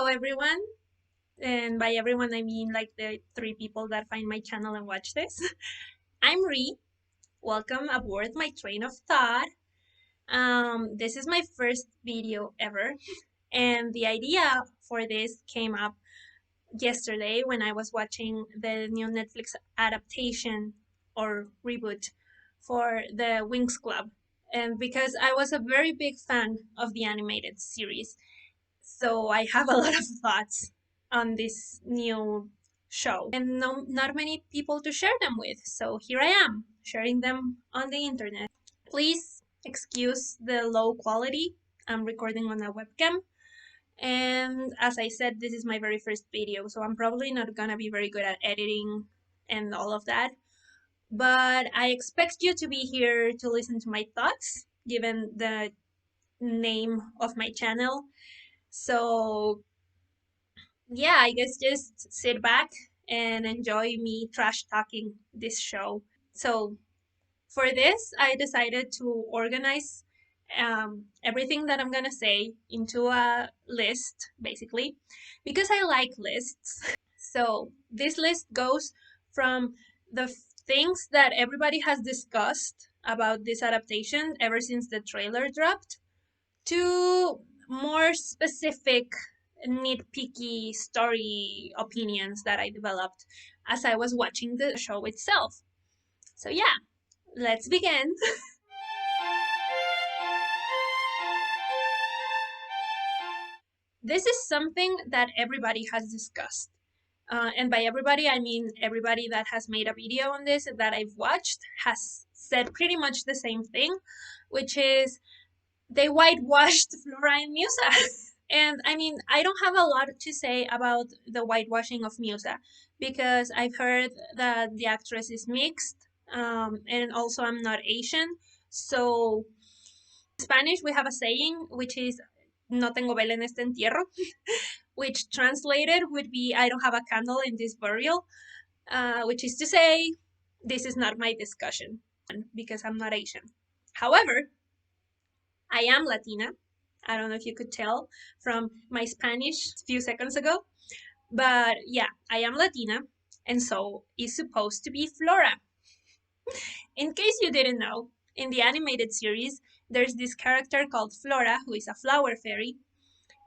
everyone. And by everyone, I mean like the three people that find my channel and watch this. I'm Ree. Welcome aboard my train of thought. This is my first video ever. And the idea for this came up yesterday when I was watching the new Netflix adaptation or reboot for the WINX Club. And because I was a very big fan of the animated series, so I have a lot of thoughts on this new show and not many people to share them with. So here I am sharing them on the internet. Please excuse the low quality. I'm recording on a webcam. And as I said, this is my very first video, so I'm probably not gonna be very good at editing and all of that. But I expect you to be here to listen to my thoughts, given the name of my channel. So yeah, I guess just sit back and enjoy me trash talking this show. So for this, I decided to organize everything that I'm gonna say into a list, basically, because I like lists. So this list goes from the things that everybody has discussed about this adaptation ever since the trailer dropped to more specific, nitpicky story opinions that I developed as I was watching the show itself. So, yeah, let's begin. This is something that everybody has discussed. And by everybody, I mean everybody that has made a video on this that I've watched has said pretty much the same thing, which is they whitewashed Flora and Musa. And I mean, I don't have a lot to say about the whitewashing of Musa because I've heard that the actress is mixed, and also I'm not Asian. So, in Spanish, we have a saying which is no tengo vela en este entierro, which translated would be I don't have a candle in this burial, which is to say, this is not my discussion because I'm not Asian. However, I am Latina. I don't know if you could tell from my Spanish a few seconds ago. But yeah, I am Latina, and so is supposed to be Flora. In case you didn't know, in the animated series, there's this character called Flora, who is a flower fairy,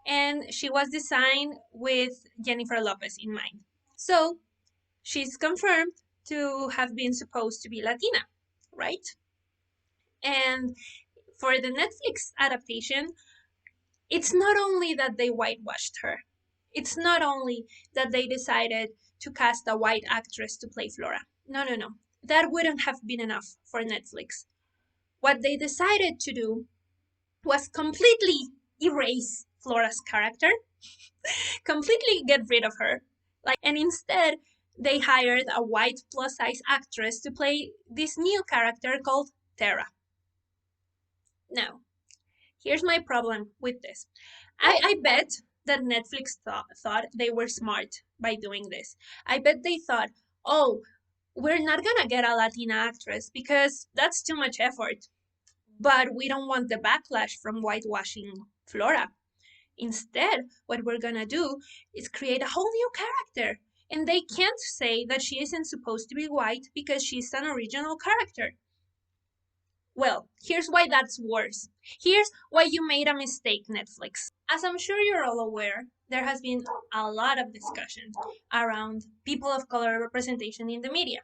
and she was designed with Jennifer Lopez in mind. So she's confirmed to have been supposed to be Latina, right? And for the Netflix adaptation, it's not only that they whitewashed her, it's not only that they decided to cast a white actress to play Flora. No, no, no. That wouldn't have been enough for Netflix. What they decided to do was completely erase Flora's character, completely get rid of her. And instead, they hired a white plus size actress to play this new character called Terra. Now, here's my problem with this. I bet that Netflix thought they were smart by doing this. I bet they thought, oh, we're not gonna get a Latina actress because that's too much effort. But we don't want the backlash from whitewashing Flora. Instead, what we're gonna do is create a whole new character. And they can't say that she isn't supposed to be white because she's an original character. Well, here's why that's worse. Here's why you made a mistake, Netflix. As I'm sure you're all aware, there has been a lot of discussion around people of color representation in the media.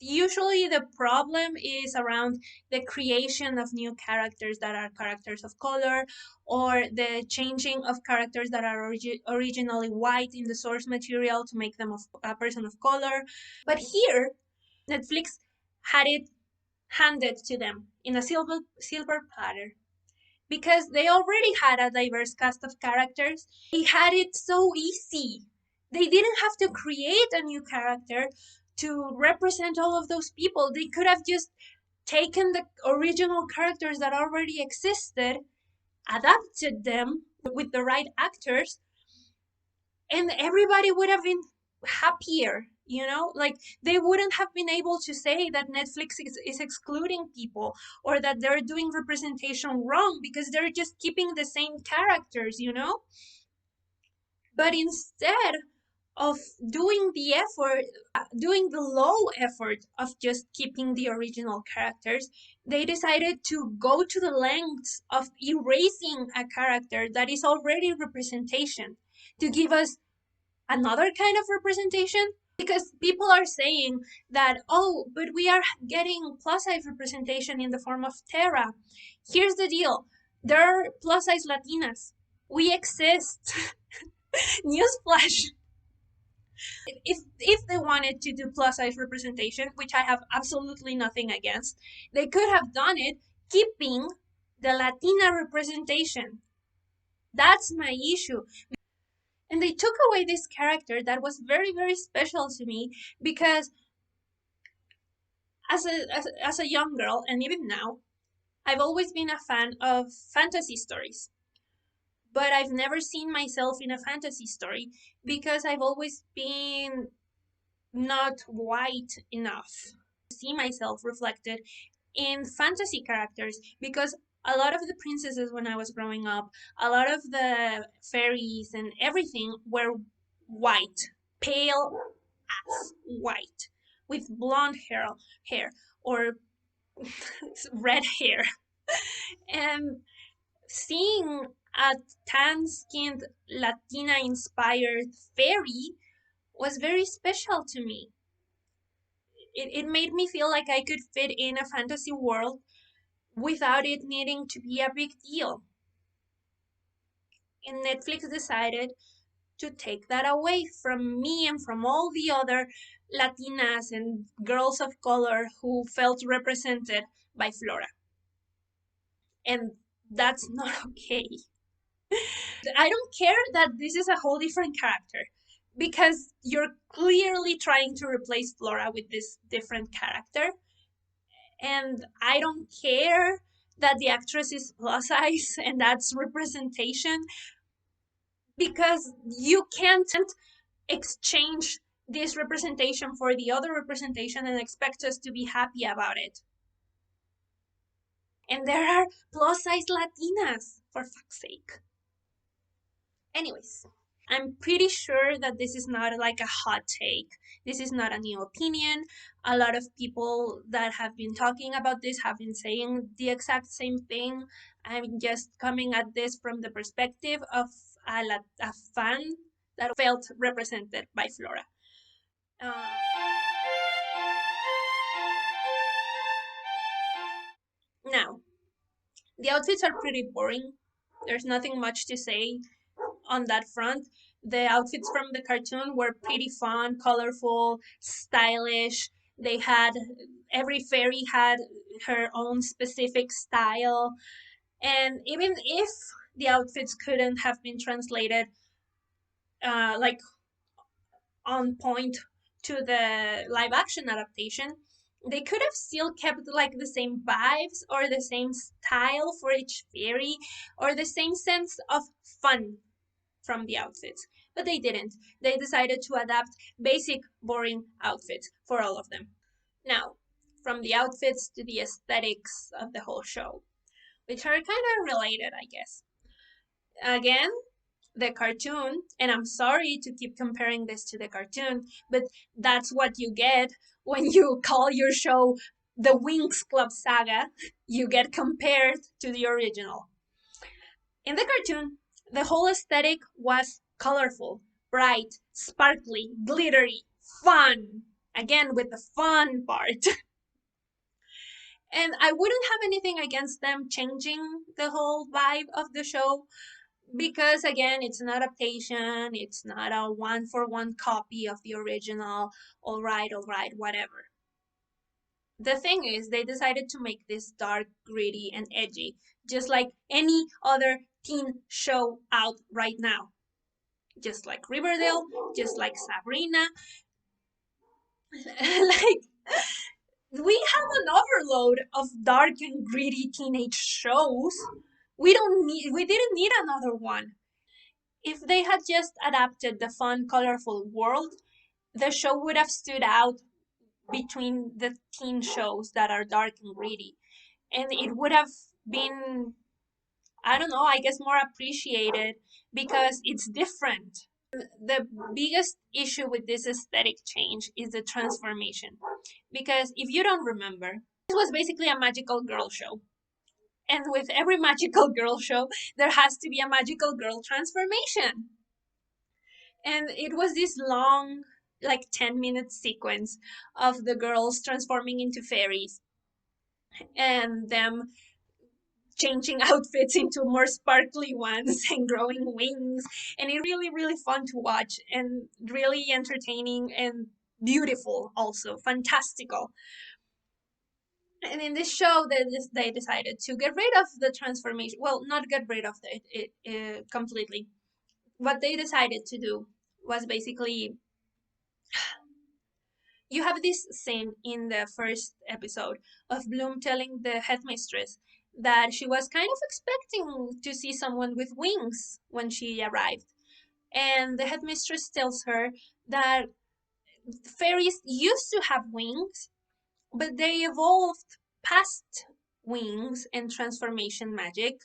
Usually the problem is around the creation of new characters that are characters of color, or the changing of characters that are originally white in the source material to make them a person of color. But here, Netflix had it handed to them in a silver platter because they already had a diverse cast of characters. They had it so easy. They didn't have to create a new character to represent all of those people. They could have just taken the original characters that already existed, adapted them with the right actors, and everybody would have been happier. Like they wouldn't have been able to say that Netflix is excluding people or that they're doing representation wrong because they're just keeping the same characters. But instead of doing the effort, doing the low effort of just keeping the original characters, they decided to go to the lengths of erasing a character that is already representation to give us another kind of representation. Because people are saying that, oh, but we are getting plus size representation in the form of Terra. Here's the deal, there are plus size Latinas. We exist. Newsflash. If they wanted to do plus size representation, which I have absolutely nothing against, they could have done it keeping the Latina representation. That's my issue. And they took away this character that was very, very special to me because as a young girl, and even now, I've always been a fan of fantasy stories. But I've never seen myself in a fantasy story because I've always been not white enough see myself reflected in fantasy characters, because a lot of the princesses when I was growing up, a lot of the fairies and everything were white, pale as white, with blonde hair or red hair. And seeing a tan skinned Latina inspired fairy was very special to me. It made me feel like I could fit in a fantasy world without it needing to be a big deal. And Netflix decided to take that away from me and from all the other Latinas and girls of color who felt represented by Flora. And that's not okay. I don't care that this is a whole different character because you're clearly trying to replace Flora with this different character. And I don't care that the actress is plus size and that's representation, because you can't exchange this representation for the other representation and expect us to be happy about it. And there are plus size Latinas, for fuck's sake. Anyways, I'm pretty sure that this is not like a hot take. This is not a new opinion. A lot of people that have been talking about this have been saying the exact same thing. I'm just coming at this from the perspective of a fan that felt represented by Flora. Uh, Now, the outfits are pretty boring. There's nothing much to say on that front. The outfits from the cartoon were pretty fun, colorful, stylish. They had every fairy had her own specific style. And even if the outfits couldn't have been translated like on point to the live action adaptation, they could have still kept like the same vibes or the same style for each fairy or the same sense of fun from the outfits. But they didn't. They decided to adapt basic, boring outfits for all of them. Now, from the outfits to the aesthetics of the whole show, which are kind of related, I guess. Again, the cartoon, and I'm sorry to keep comparing this to the cartoon, but that's what you get when you call your show the WINX Saga. You get compared to the original. In the cartoon, the whole aesthetic was colorful, bright, sparkly, glittery, fun. Again, with the fun part. And I wouldn't have anything against them changing the whole vibe of the show because, again, it's an adaptation, it's not a one for one copy of the original. All right, whatever. The thing is, they decided to make this dark, gritty, and edgy, just like any other teen show out right now. Just like Riverdale, just like Sabrina. Like, we have an overload of dark and gritty teenage shows. We didn't need another one. If they had just adapted the fun, colorful world, the show would have stood out between the teen shows that are dark and gritty. And it would have been, I don't know, I guess more appreciated because it's different. The biggest issue with this aesthetic change is the transformation. Because if you don't remember, this was basically a magical girl show. And with every magical girl show, there has to be a magical girl transformation. And it was this long, like 10-minute sequence of the girls transforming into fairies and them changing outfits into more sparkly ones and growing wings. And it really, really fun to watch and really entertaining and beautiful also, fantastical. And in this show, they decided to get rid of the transformation. Well, not get rid of it completely. What they decided to do was basically, you have this scene in the first episode of Bloom telling the headmistress that she was kind of expecting to see someone with wings when she arrived. And the headmistress tells her that fairies used to have wings, but they evolved past wings and transformation magic,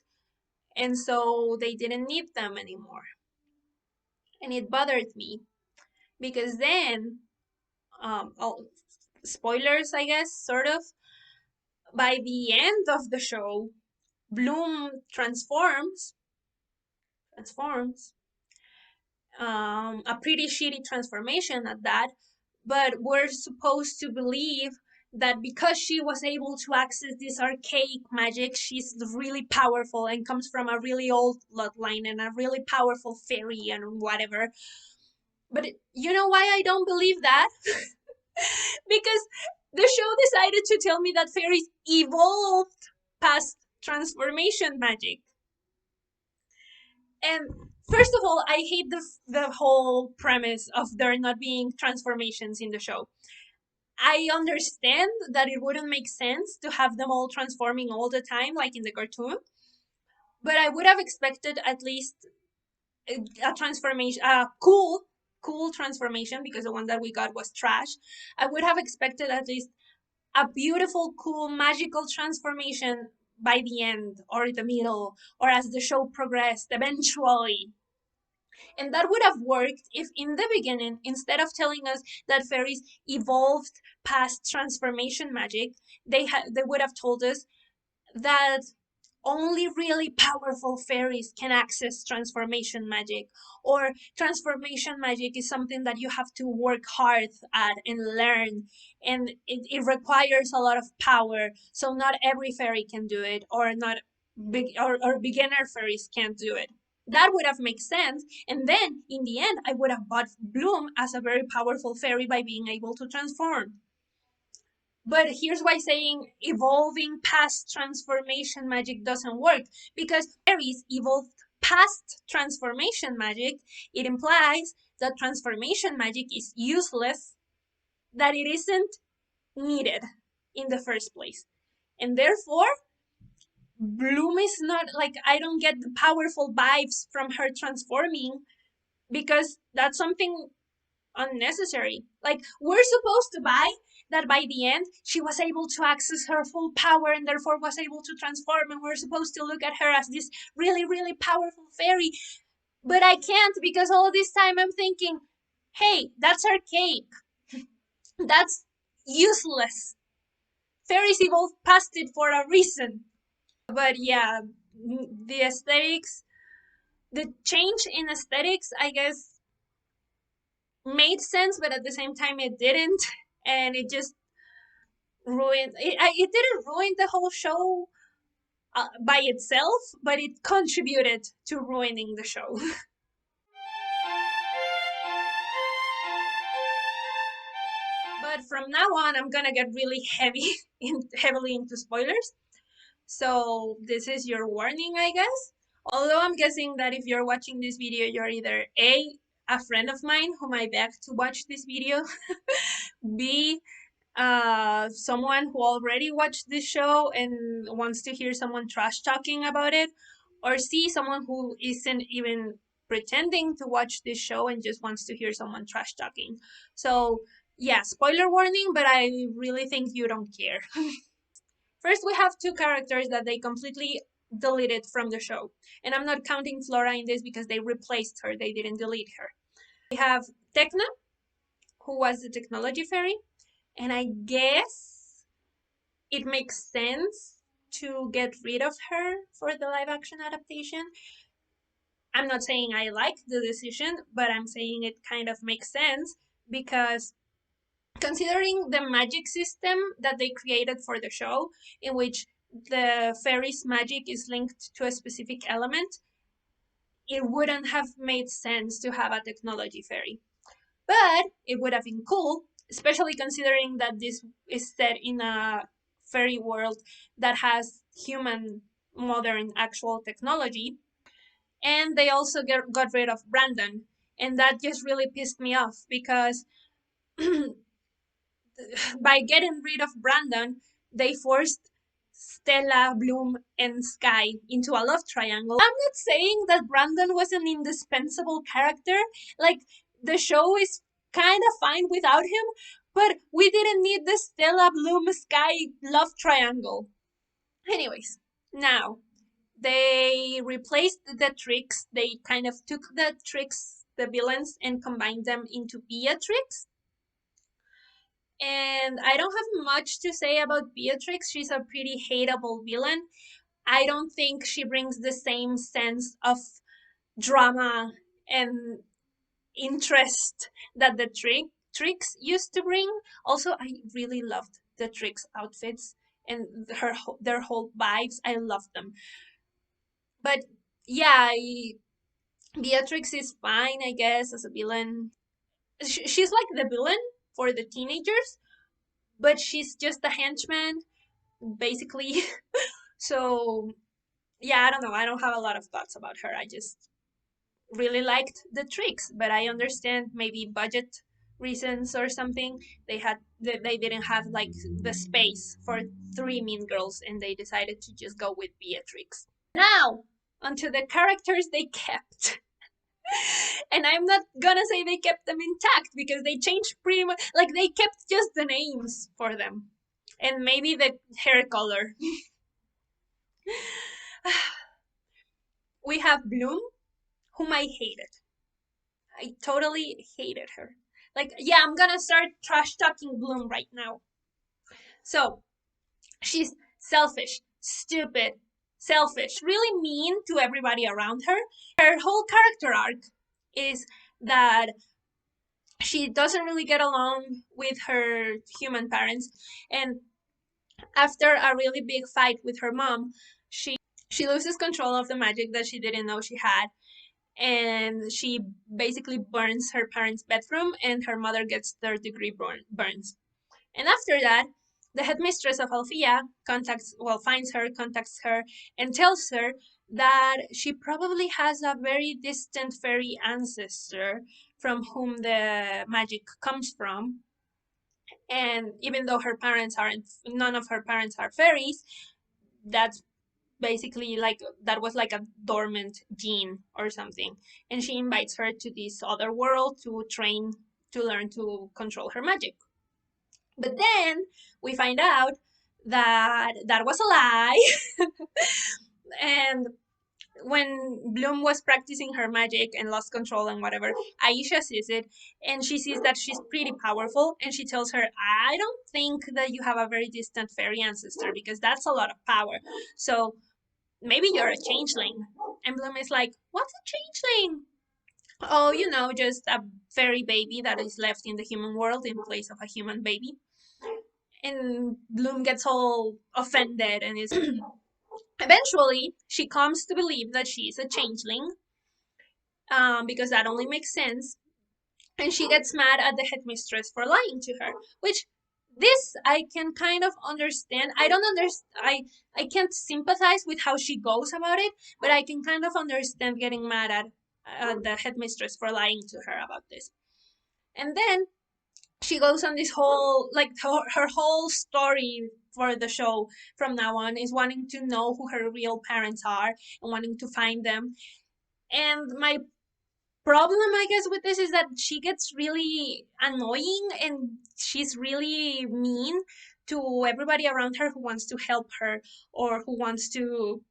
and so they didn't need them anymore. And it bothered me because then, oh, spoilers, I guess, sort of, by the end of the show, Bloom transforms, a pretty shitty transformation at that, but we're supposed to believe that because she was able to access this archaic magic, she's really powerful and comes from a really old bloodline and a really powerful fairy and whatever. But you know why I don't believe that? Because the show decided to tell me that fairies evolved past transformation magic. And first of all, I hate the whole premise of there not being transformations in the show. I understand that it wouldn't make sense to have them all transforming all the time, like in the cartoon, but I would have expected at least a transformation, a cool transformation, because the one that we got was trash. I would have expected at least a beautiful, cool, magical transformation by the end or the middle or as the show progressed eventually. And that would have worked if in the beginning, instead of telling us that fairies evolved past transformation magic, they would have told us that only really powerful fairies can access transformation magic, or transformation magic is something that you have to work hard at and learn, and it requires a lot of power, so not every fairy can do it, or not big or beginner fairies can't do it. That would have made sense, and then in the end I would have bought Bloom as a very powerful fairy by being able to transform. But here's why saying evolving past transformation magic doesn't work. Because fairies evolved past transformation magic, it implies that transformation magic is useless, that it isn't needed in the first place. And therefore, Bloom is not like, I don't get the powerful vibes from her transforming, because that's something unnecessary. Like, we're supposed to buy that by the end she was able to access her full power and therefore was able to transform, and we're supposed to look at her as this really, really powerful fairy. But I can't, because all this time I'm thinking, hey, that's archaic. That's useless. Fairies evolved past it for a reason. But yeah, the aesthetics, the change in aesthetics, I guess, made sense, but at the same time it didn't, and it just ruined it. It didn't ruin the whole show by itself, but it contributed to ruining the show. But from now on, I'm gonna get really heavily into spoilers. So this is your warning, I guess. Although I'm guessing that if you're watching this video, you're either a friend of mine whom I begged to watch this video, B, someone who already watched this show and wants to hear someone trash talking about it, or C, someone who isn't even pretending to watch this show and just wants to hear someone trash talking. So, yeah, spoiler warning, but I really think you don't care. First, we have two characters that they completely deleted from the show. And I'm not counting Flora in this because they replaced her, they didn't delete her. We have Tekna, who was the technology fairy, and I guess it makes sense to get rid of her for the live action adaptation. I'm not saying I like the decision, but I'm saying it kind of makes sense because considering the magic system that they created for the show, in which the fairy's magic is linked to a specific element, it wouldn't have made sense to have a technology fairy. But it would have been cool, especially considering that this is set in a fairy world that has human, modern, actual technology. And they also got rid of Brandon. And that just really pissed me off because by getting rid of Brandon, they forced Stella, Bloom, and Sky into a love triangle. I'm not saying that Brandon was an indispensable character. Like, the show is kind of fine without him, but we didn't need the Stella, Bloom, Sky love triangle. Anyways, now they replaced the tricks. They kind of took the tricks, the villains, and combined them into Beatrix. And I don't have much to say about Beatrix. She's a pretty hateable villain. I don't think she brings the same sense of drama and interest that the tricks used to bring. Also, I really loved the tricks outfits and their whole vibes. I loved them. But yeah, Beatrix is fine, I guess, as a villain. She's like the villain for the teenagers, but she's just a henchman, basically. So, yeah, I don't know. I don't have a lot of thoughts about her. I just really liked the tricks, but I understand maybe budget reasons or something. They didn't have like the space for three mean girls, and they decided to just go with Beatrix. Now, onto the characters they kept. And I'm not gonna say they kept them intact because they changed pretty much. Like, they kept just the names for them, and maybe the hair color. We have Bloom, whom I hated. I totally hated her. Like, yeah, I'm gonna start trash talking Bloom right now. So, she's selfish, stupid, selfish, really mean to everybody around her. Her whole character arc is that she doesn't really get along with her human parents, and after a really big fight with her mom, she loses control of the magic that she didn't know she had, and she basically burns her parents' bedroom, and her mother gets third-degree burns. And after that, the headmistress of Althea finds her, contacts her, and tells her that she probably has a very distant fairy ancestor from whom the magic comes from. And even though none of her parents are fairies, that's basically like that was like a dormant gene or something. And she invites her to this other world to train, to learn to control her magic. But then we find out that that was a lie. And when Bloom was practicing her magic and lost control and whatever, Aisha sees it, and she sees that she's pretty powerful, and she tells her, I don't think that you have a very distant fairy ancestor because that's a lot of power. So maybe you're a changeling. And Bloom is like, what's a changeling? Oh, just a fairy baby that is left in the human world in place of a human baby. And Bloom gets all offended and is eventually she comes to believe that she's a changeling, because that only makes sense. And she gets mad at the headmistress for lying to her, which this I can kind of understand. I don't understand. I can't sympathize with how she goes about it, but I can kind of understand getting mad at the headmistress for lying to her about this. And then she goes on this whole, like, her whole story for the show from now on is wanting to know who her real parents are and wanting to find them. And my problem, I guess, with this is that she gets really annoying and she's really mean to everybody around her who wants to help her or who wants to,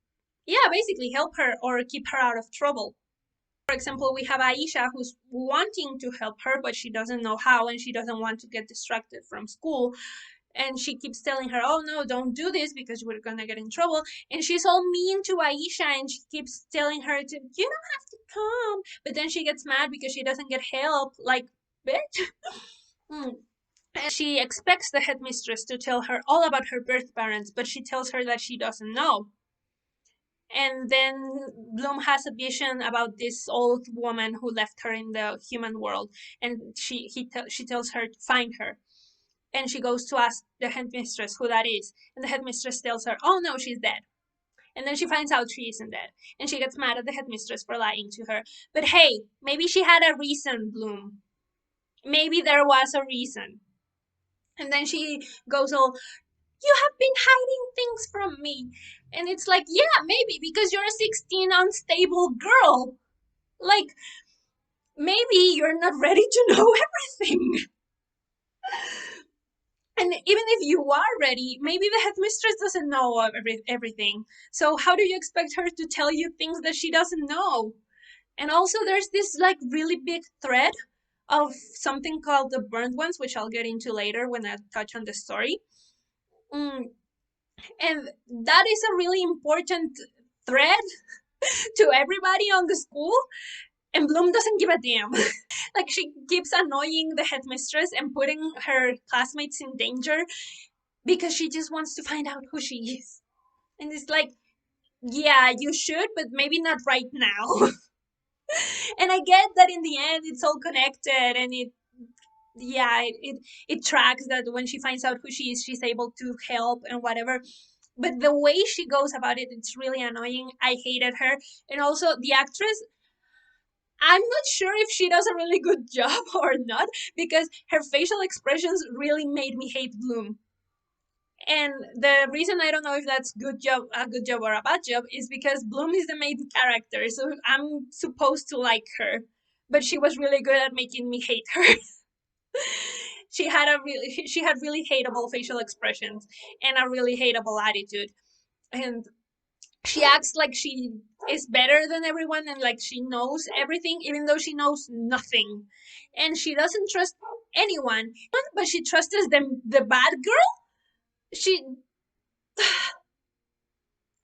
yeah, basically help her or keep her out of trouble. For example, we have Aisha who's wanting to help her, but she doesn't know how, and she doesn't want to get distracted from school. And she keeps telling her, oh no, don't do this because we're gonna get in trouble. And she's all mean to Aisha, and she keeps telling her to, you don't have to come. But then she gets mad because she doesn't get help. Like, bitch. Mm. And she expects the headmistress to tell her all about her birth parents, but she tells her that she doesn't know. And then Bloom has a vision about this old woman who left her in the human world, and she tells her to find her, and she goes to ask the headmistress who that is, and the headmistress tells her, "Oh no, she's dead." And then she finds out she isn't dead, and she gets mad at the headmistress for lying to her. But hey, maybe she had a reason, Bloom. Maybe there was a reason. And then she goes all, you have been hiding things from me. And it's like, yeah, maybe because you're a 16 unstable girl. Like, maybe you're not ready to know everything. And even if you are ready, maybe the headmistress doesn't know everything. So how do you expect her to tell you things that she doesn't know? And also there's this like really big thread of something called the burned ones, which I'll get into later when I touch on the story. Mm, and that is a really important thread to everybody on the school, and Bloom doesn't give a damn. Like, she keeps annoying the headmistress and putting her classmates in danger because she just wants to find out who she is. And it's like, yeah, you should, but maybe not right now. And I get that in the end it's all connected, and it tracks that when she finds out who she is, she's able to help and whatever. But the way she goes about it, it's really annoying. I hated her. And also the actress, I'm not sure if she does a really good job or not, because her facial expressions really made me hate Bloom. And the reason I don't know if that's a good job or a bad job, is because Bloom is the main character, so I'm supposed to like her. But she was really good at making me hate her. She had really hateable facial expressions and a really hateable attitude. And she acts like she is better than everyone and like she knows everything, even though she knows nothing. And she doesn't trust anyone, but she trusts the bad girl. She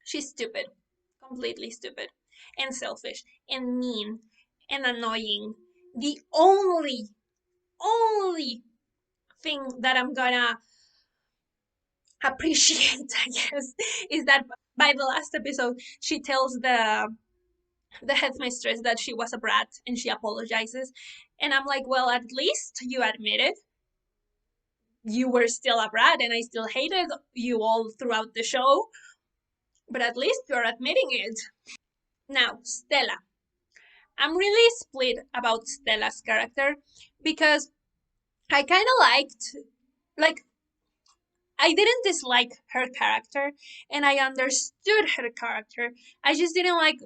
she's stupid, completely stupid, and selfish, and mean, and annoying. The only thing that I'm gonna appreciate, I guess, is that by the last episode, she tells the headmistress that she was a brat and she apologizes. And I'm like, well, at least you admitted you were still a brat and I still hated you all throughout the show, but at least you're admitting it. Now, Stella. I'm really split about Stella's character because I kind of like, I didn't dislike her character and I understood her character. I just didn't like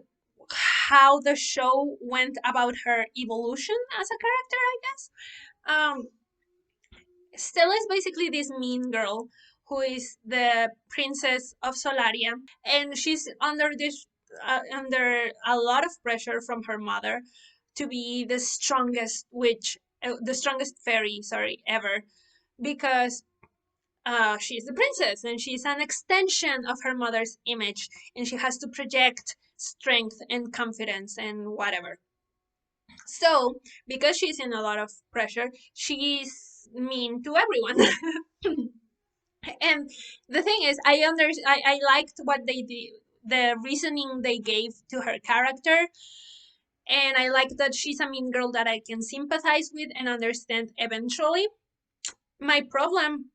how the show went about her evolution as a character, I guess. Um, Stella is basically this mean girl who is the princess of Solaria, and she's under a lot of pressure from her mother to be the strongest witch, the strongest fairy, sorry, ever, because she's the princess and she's an extension of her mother's image, and she has to project strength and confidence and whatever. So, because she's in a lot of pressure, she's mean to everyone. And the thing is, I liked what they did, the reasoning they gave to her character, and I like that she's a mean girl that I can sympathize with and understand eventually. My problem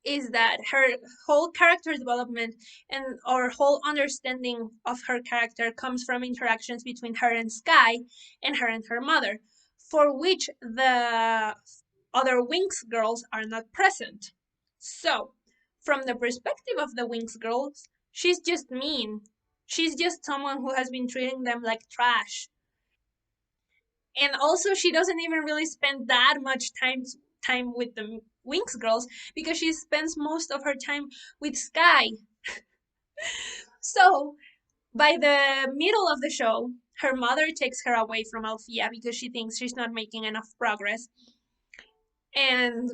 is that her whole character development and our whole understanding of her character comes from interactions between her and Sky and her mother, for which the other WINX girls are not present. So, from the perspective of the WINX girls, she's just mean. She's just someone who has been treating them like trash. And also she doesn't even really spend that much time with the WINX girls because she spends most of her time with Sky. So by the middle of the show, her mother takes her away from Alfia because she thinks she's not making enough progress. And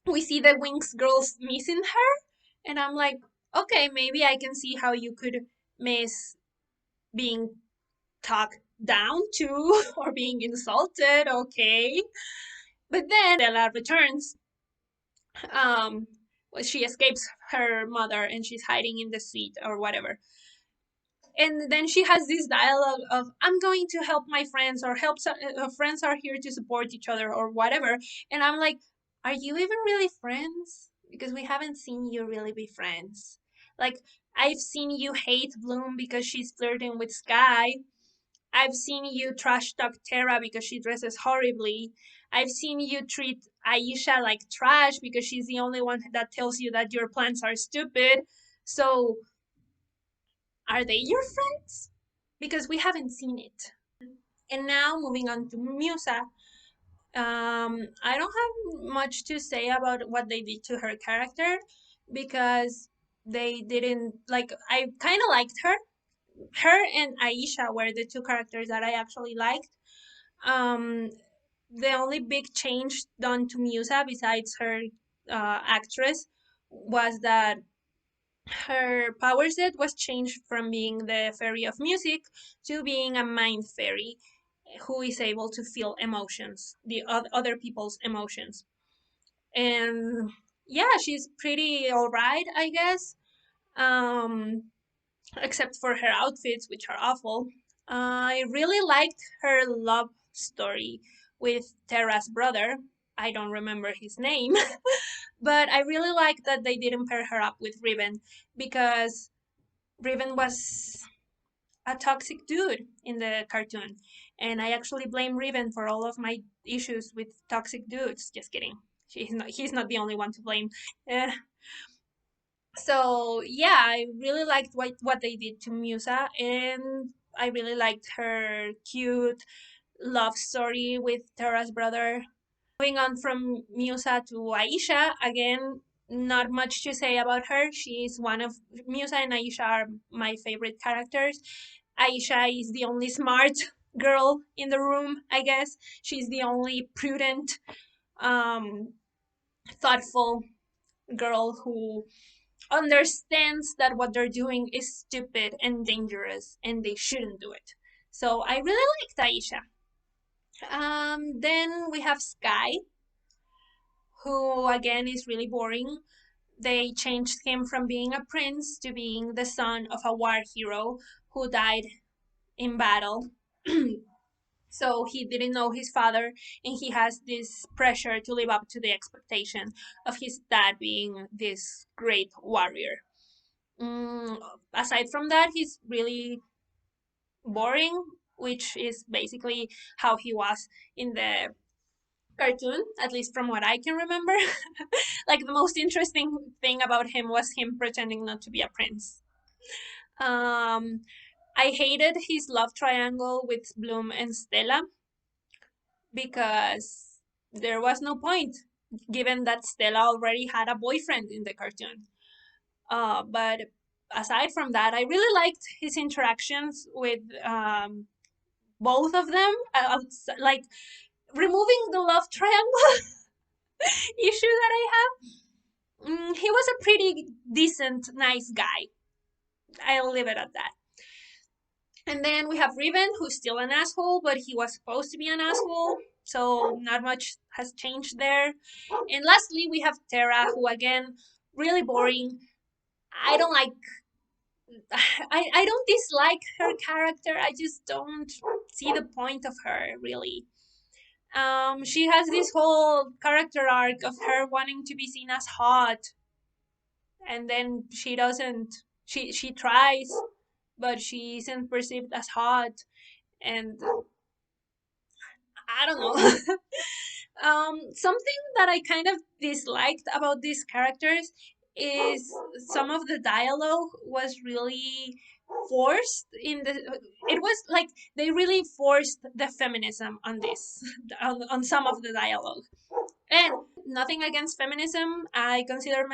we see the WINX girls missing her, and I'm like, okay, maybe I can see how you could miss being talked down to or being insulted, okay. But then Stella returns. Um, well, she escapes her mother and she's hiding in the suite or whatever. And then she has this dialogue of, I'm going to help my friends, or friends are here to support each other, or whatever. And I'm like, are you even really friends? Because we haven't seen you really be friends. Like, I've seen you hate Bloom because she's flirting with Sky. I've seen you trash talk Tara because she dresses horribly. I've seen you treat Aisha like trash because she's the only one that tells you that your plans are stupid. So, are they your friends? Because we haven't seen it. And now moving on to Musa. I don't have much to say about what they did to her character because they didn't like. I kind of liked her. Her and Aisha were the two characters that I actually liked. Um, the only big change done to Musa, besides her actress, was that her power set was changed from being the fairy of music to being a mind fairy who is able to feel emotions, the other people's emotions. And yeah, she's pretty all right, I guess. Um, except for her outfits, which are awful. I really liked her love story with Terra's brother. I don't remember his name, but I really like that they didn't pair her up with Riven because Riven was a toxic dude in the cartoon. And I actually blame Riven for all of my issues with toxic dudes. Just kidding. He's not the only one to blame. Uh, so yeah, I really liked what they did to Musa, and I really liked her cute love story with Tara's brother. Moving on from Musa to Aisha, again, not much to say about her. She's one of Musa and Aisha are my favorite characters. Aisha is the only smart girl in the room, I guess. She's the only prudent, um, thoughtful girl who understands that what they're doing is stupid and dangerous and they shouldn't do it. So I really liked Aisha. Then we have Sky, who again is really boring. They changed him from being a prince to being the son of a war hero who died in battle. So he didn't know his father, and he has this pressure to live up to the expectation of his dad being this great warrior. Aside from that, he's really boring, which is basically how he was in the cartoon, at least from what I can remember. Like the most interesting thing about him was him pretending not to be a prince. Um, I hated his love triangle with Bloom and Stella because there was no point, given that Stella already had a boyfriend in the cartoon. But aside from that, I really liked his interactions with both of them. Like removing the love triangle issue that I have. He was a pretty decent, nice guy. I'll leave it at that. And then we have Riven, who's still an asshole, but he was supposed to be an asshole, so not much has changed there. And lastly, we have Terra, who again, really boring. I don't like. I don't dislike her character. I just don't see the point of her really. She has this whole character arc of her wanting to be seen as hot, and then she doesn't. She tries, but she isn't perceived as hot, and I don't know. Something that I kind of disliked about these characters is some of the dialogue was really forced in the. It was like they really forced the feminism on this on some of the dialogue. And nothing against feminism. I consider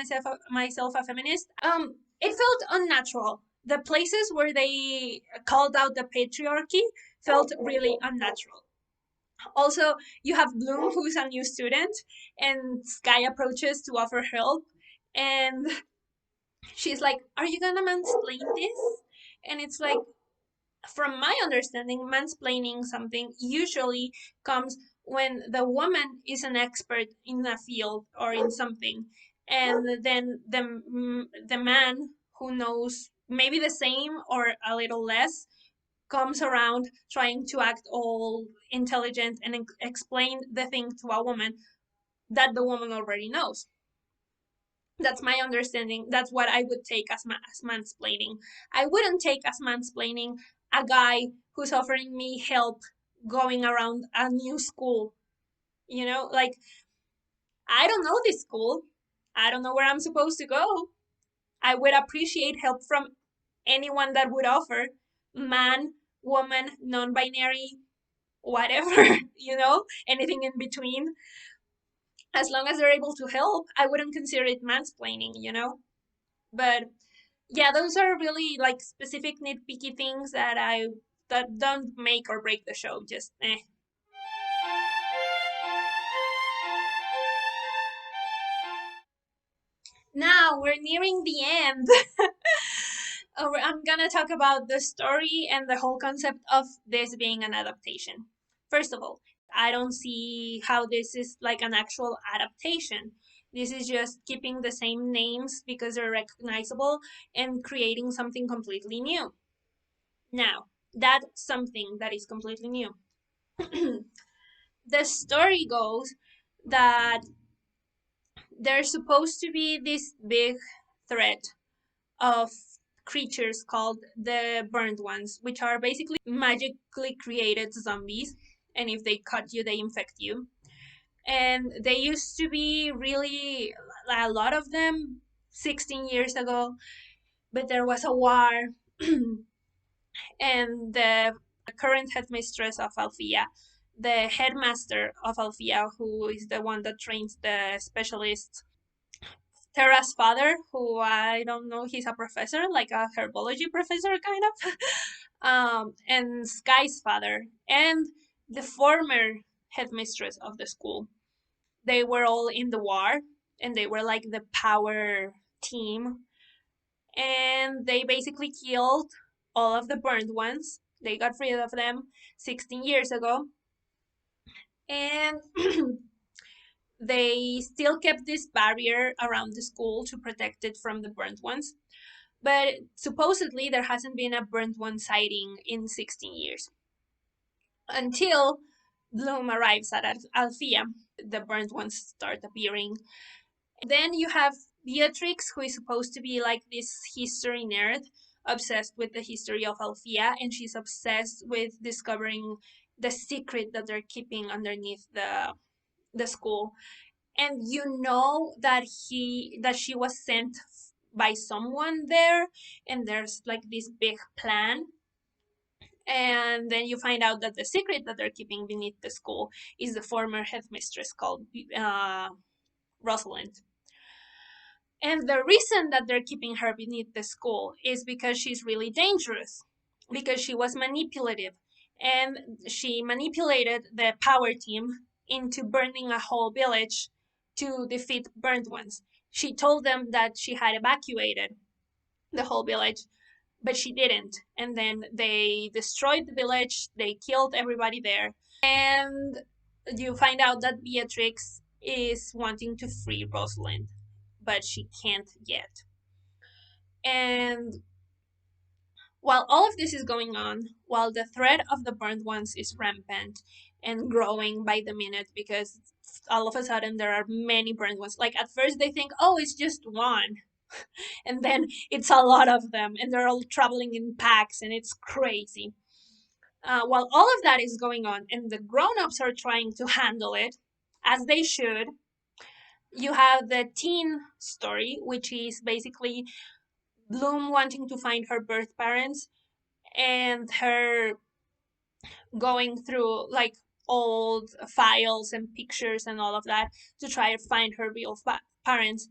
myself a feminist. It felt unnatural The places where they called out the patriarchy felt really unnatural. Also, you have Bloom, who's a new student, and Sky approaches to offer help, and she's like, "Are you gonna mansplain this?" And it's like, from my understanding, mansplaining something usually comes when the woman is an expert in a field or in something, and then the man who knows maybe the same or a little less comes around trying to act all intelligent and explain the thing to a woman that the woman already knows. That's my understanding. That's what I would take as, as mansplaining. I wouldn't take as mansplaining a guy who's offering me help going around a new school. You know, like, I don't know this school. I don't know where I'm supposed to go. I would appreciate help from anyone that would offer, man, woman, non binary, whatever, anything in between. As long as they're able to help, I wouldn't consider it mansplaining. But yeah, those are really like specific nitpicky things that don't make or break the show. Just eh. Now we're nearing the end. I'm gonna talk about the story and the whole concept of this being an adaptation. First of all, I don't see how this is like an actual adaptation. This is just keeping the same names because they're recognizable and creating something completely new. Now, that's something that is completely new. The story goes that there's supposed to be this big threat of creatures called the burned ones, which are basically magically created zombies. And if they cut you, they infect you. And they used to be really a lot of them 16 years ago, but there was a war. And the current headmistress of Alfea, the headmaster of Alfea, who is the one that trains the specialists, Terra's father, who I don't know, he's a professor, like a herbology professor, kind of, and Sky's father, and the former headmistress of the school. They were all in the war, and they were like the power team, and they basically killed all of the burned ones. They got rid of them 16 years ago, and they still kept this barrier around the school to protect it from the burned ones. But supposedly there hasn't been a burnt one sighting in 16 years until Bloom arrives at Althea. The burnt ones start appearing. Then you have Beatrix, who is supposed to be like this history nerd, obsessed with the history of Althea, and she's obsessed with discovering the secret that they're keeping underneath the school. And you know that she was sent by someone there, and there's like this big plan. And then you find out that the secret that they're keeping beneath the school is the former headmistress called Rosalind. And the reason that they're keeping her beneath the school is because she's really dangerous, because she was manipulative, and she manipulated the power team into burning a whole village to defeat burned ones. She told them that she had evacuated the whole village, but she didn't. And then they destroyed the village, they killed everybody there. And you find out that Beatrix is wanting to free Rosalind, but she can't yet. And while all of this is going on, while the threat of the burned ones is rampant and growing by the minute, because all of a sudden there are many burned ones. Like at first they think, oh, it's just one. And then it's a lot of them, and they're all traveling in packs, and it's crazy. While all of that is going on, and the grown ups are trying to handle it, as they should, you have the teen story, which is basically Bloom wanting to find her birth parents and her going through like old files and pictures and all of that to try to find her real parents.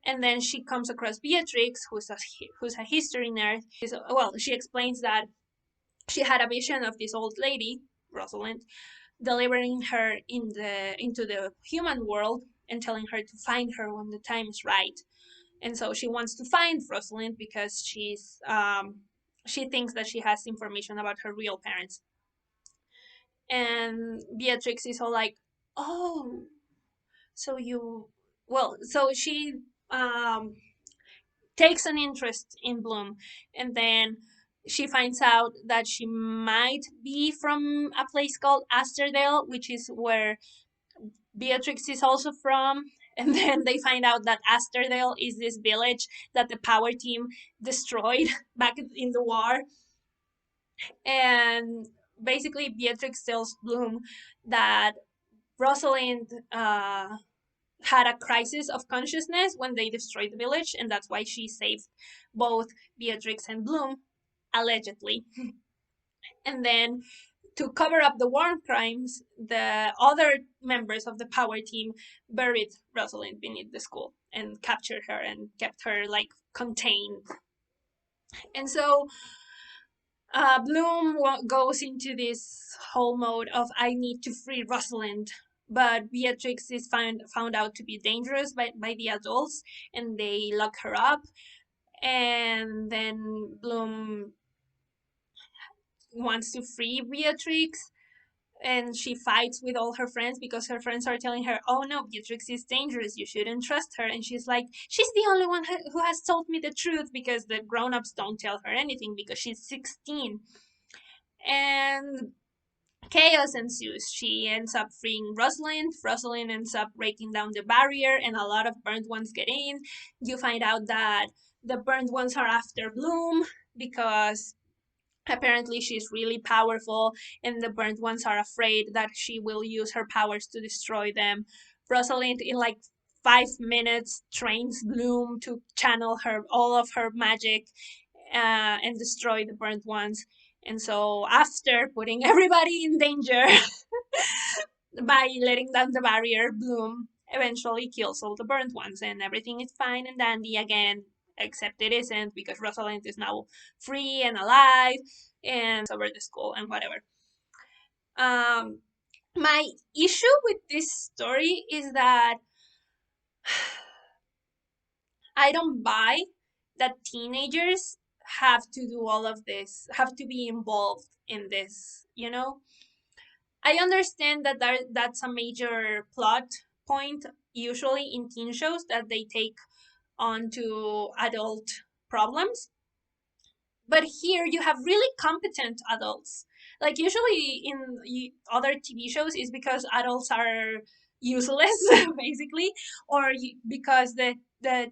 And then she comes across Beatrix, who's a history nerd. Well, she explains that she had a vision of this old lady, Rosalind, delivering her into the human world and telling her to find her when the time is right. And so she wants to find Rosalind because she thinks that she has information about her real parents. And Beatrix is all like, "Oh, so you well," so she um, takes an interest in Bloom, and then she finds out that she might be from a place called Asterdale, which is where Beatrix is also from. And then they find out that Asterdale is this village that the power team destroyed back in the war. And basically, Beatrix tells Bloom that Rosalind had a crisis of consciousness when they destroyed the village, and that's why she saved both Beatrix and Bloom, allegedly. And then to cover up the war crimes, the other members of the power team buried Rosalind beneath the school and captured her and kept her like contained. And so Bloom goes into this whole mode of I need to free Rosalind, but Beatrix is found out to be dangerous by the adults, and they lock her up. And then Bloom wants to free Beatrix, and she fights with all her friends because her friends are telling her, "Oh no, Beatrix is dangerous. You shouldn't trust her." And she's like, "She's the only one who has told me the truth because the grown-ups don't tell her anything because she's 16." And chaos ensues. She ends up freeing Rosalind. Rosalind ends up breaking down the barrier, and a lot of burned ones get in. You find out that the burned ones are after Bloom because apparently she's really powerful, and the burned ones are afraid that she will use her powers to destroy them. Rosalind, in like 5 minutes, trains Bloom to channel all of her magic and destroy the burnt ones. And so, after putting everybody in danger by letting down the barrier, Bloom eventually kills all the burnt ones, and everything is fine and dandy again. Except it isn't, because Rosalind is now free and alive and over the school and whatever. Um, my issue with this story is that I don't buy that teenagers have to do all of this, have to be involved in this, you know? I understand that that's a major plot point usually in teen shows, that they take on to adult problems. But here you have really competent adults. Like usually in other TV shows is because adults are useless basically, or because the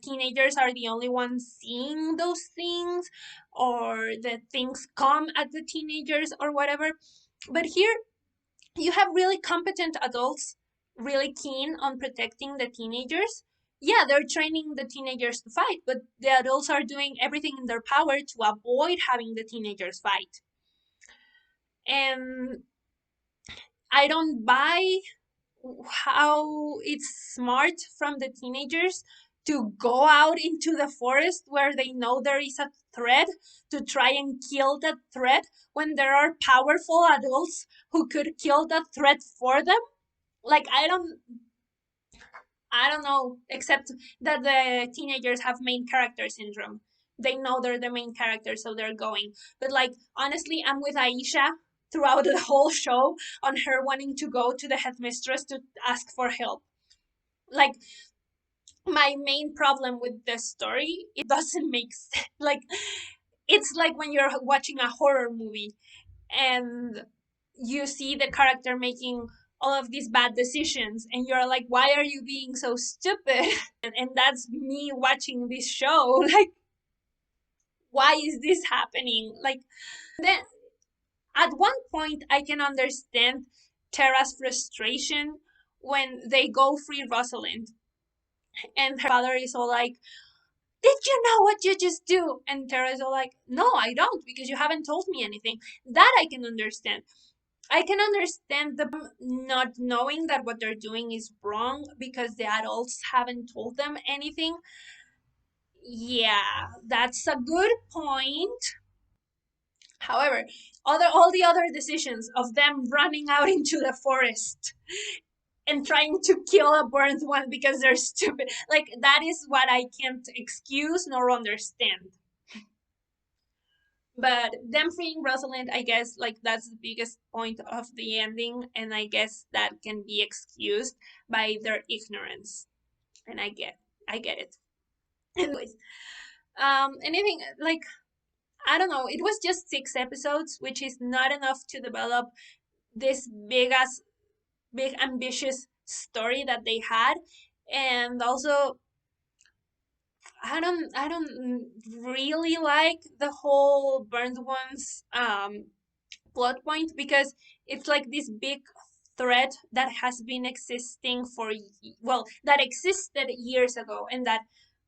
teenagers are the only ones seeing those things, or the things come at the teenagers or whatever. But here you have really competent adults, really keen on protecting the teenagers. Yeah, they're training the teenagers to fight, but the adults are doing everything in their power to avoid having the teenagers fight. And I don't buy how it's smart from the teenagers to go out into the forest where they know there is a threat to try and kill that threat when there are powerful adults who could kill that threat for them. Like I don't know, except that the teenagers have main character syndrome. They know they're the main character, so they're going. But like honestly, I'm with Aisha throughout the whole show on her wanting to go to the headmistress to ask for help. Like my main problem with this story, it doesn't make sense. Like it's like when you're watching a horror movie and you see the character making all of these bad decisions and you're like, why are you being so stupid? And that's me watching this show. Like, why is this happening? Like, then at one point I can understand Tara's frustration when they go free Rosalind and her father is all like, did you know what you just do? And Tara's all like, no, I don't, because you haven't told me anything. That I can understand. I can understand them not knowing that what they're doing is wrong because the adults haven't told them anything. Yeah, that's a good point. However, all the other decisions of them running out into the forest and trying to kill a burned one because they're stupid, like that is what I can't excuse nor understand. But them freeing Rosalind, I guess, like that's the biggest point of the ending, and I guess that can be excused by their ignorance. And I get it. Anyways, anything like I don't know. It was just 6 episodes, which is not enough to develop this big ambitious story that they had, and also I don't really like the whole burned ones plot point because it's like this big threat that has been existing for well that existed years ago and that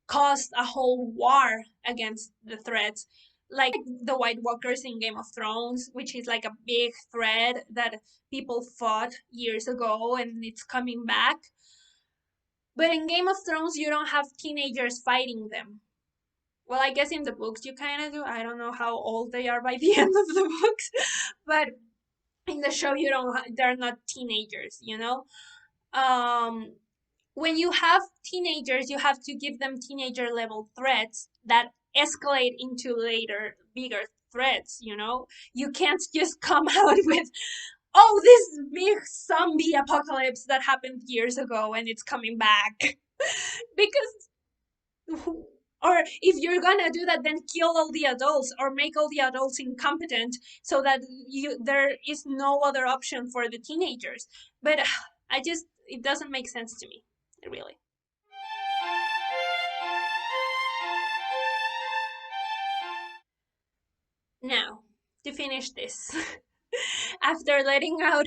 caused a whole war against the threats like the White Walkers in Game of Thrones, which is like a big threat that people fought years ago and it's coming back. But in Game of Thrones you don't have teenagers fighting them. Well, I guess in the books you kind of do. I don't know how old they are by the end of the books, but in the show you don't they're not teenagers, you know. um when you have teenagers you have to give them teenager level threats that escalate into later bigger threats, you know. You can't just come out with oh this big zombie apocalypse that happened years ago and it's coming back because or if you're gonna do that then kill all the adults or make all the adults incompetent so that you there is no other option for the teenagers. But I just it doesn't make sense to me, really. Now, to finish this, after letting out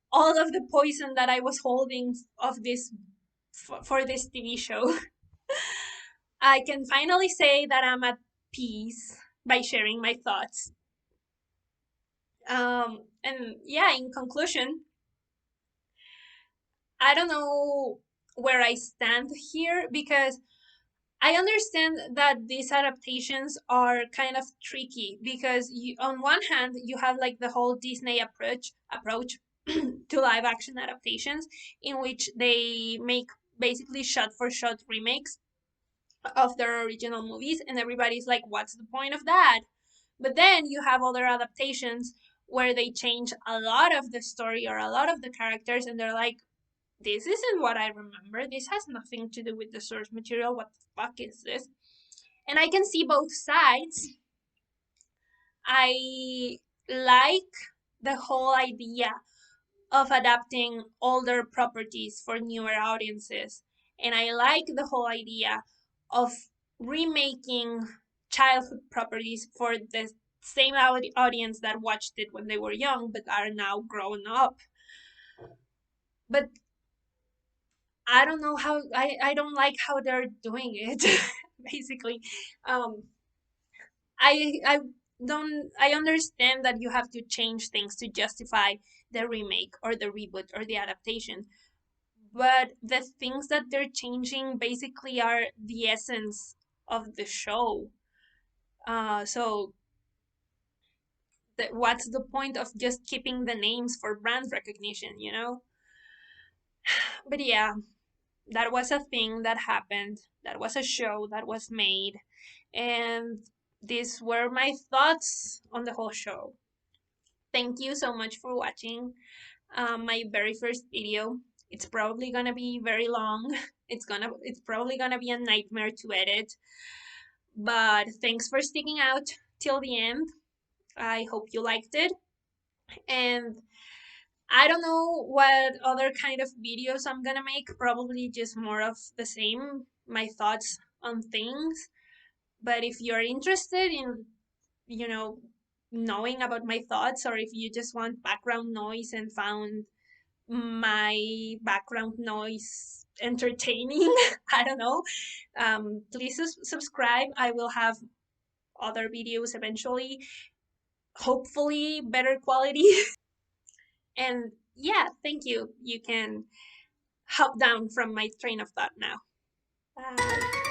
all of the poison that I was holding of this for this TV show, I can finally say that I'm at peace by sharing my thoughts. And yeah, in conclusion, I don't know where I stand here because I understand that these adaptations are kind of tricky because on one hand you have like the whole Disney approach to live action adaptations in which they make basically shot for shot remakes of their original movies and everybody's like what's the point of that? But then you have other adaptations where they change a lot of the story or a lot of the characters and they're like this isn't what I remember. This has nothing to do with the source material. What the fuck is this? And I can see both sides. I like the whole idea of adapting older properties for newer audiences. And I like the whole idea of remaking childhood properties for the same audience that watched it when they were young but are now grown up. But I don't know how I don't like how they're doing it basically. Um I don't I understand that you have to change things to justify the remake or the reboot or the adaptation. But the things that they're changing basically are the essence of the show. So what's the point of just keeping the names for brand recognition, you know? But yeah, that was a thing that happened. That was a show that was made. And these were my thoughts on the whole show. Thank you so much for watching my very first video. It's probably gonna be very long. It's probably gonna be a nightmare to edit. But thanks for sticking out till the end. I hope you liked it. And I don't know what other kind of videos I'm gonna make. Probably just more of the same, my thoughts on things. But if you're interested in, you know, knowing about my thoughts, or if you just want background noise and found my background noise entertaining, I don't know, please subscribe. I will have other videos eventually, hopefully better quality. And yeah, thank you. You can hop down from my train of thought now. Bye.